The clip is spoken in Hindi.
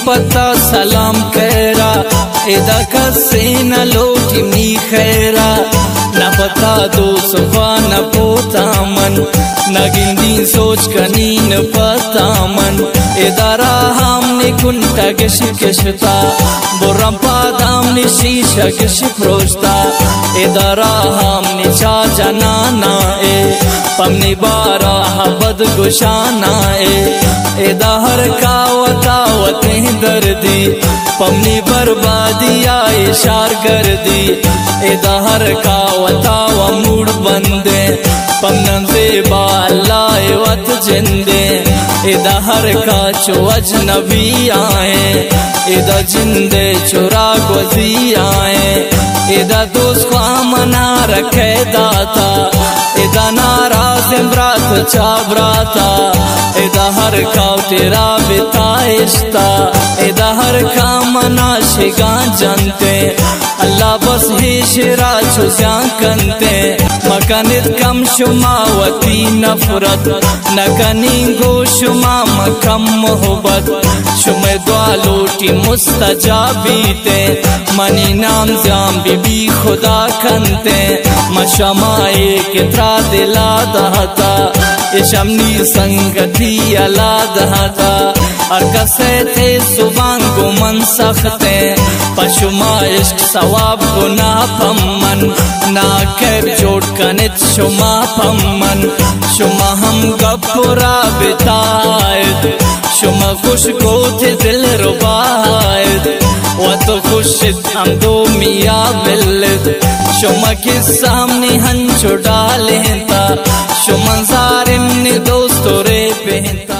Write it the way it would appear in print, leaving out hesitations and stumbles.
पता सलाम कहरा एदा कसे न लोटी मी खैरा न पता दो सुखा न पोता मन न गिंदी सोच कनी न पता मन एदारा हमने कुंटा किश किशता बुरम पादाम ने शीशा किश प्रोस्ता एदारा हमने चा जनाना ए पमने बारा बद गुशाना एदा हर कावतावते दर्दी पमनी बर्बादी आए शार कर दी एदा हर कावताव मूड बंदे पमन से बालाए वत जिंदे एदा हर का चो अजनबी आए एदा जिंदे चुरा गुजी आए एदा दोस्त को मना रखे दाता एदा नाराज इमरात चाबराता एदा हर काव तेरा बिताइश्ता एदा हर का मना शिगा जानते अल्लाह बस ही शिरा छुजा कंते मकानित कम शुमावती नफरत नकनी गो शुमा मकम मोहब्बत शुमे दुआ लोटी मुस्तजाबीते मनी नाम जाम बीबी खुदा कंते मशमाए कितरा दिला दहता इशमनी संगति अला दहता और कसे थे सुबान को मन सखते पशुमा इश्क सवाब गुना पम्मन ना कैब जोड़ कनित शुमा पम्मन शुमा हम गपुरा बितायद शुमा खुश को थे दिल रुबायद वो तो खुश हम दो मिया मिलद शुमा के सामने हंचो डाले था शुमा जारिम ने दोस्तों रे पहनता।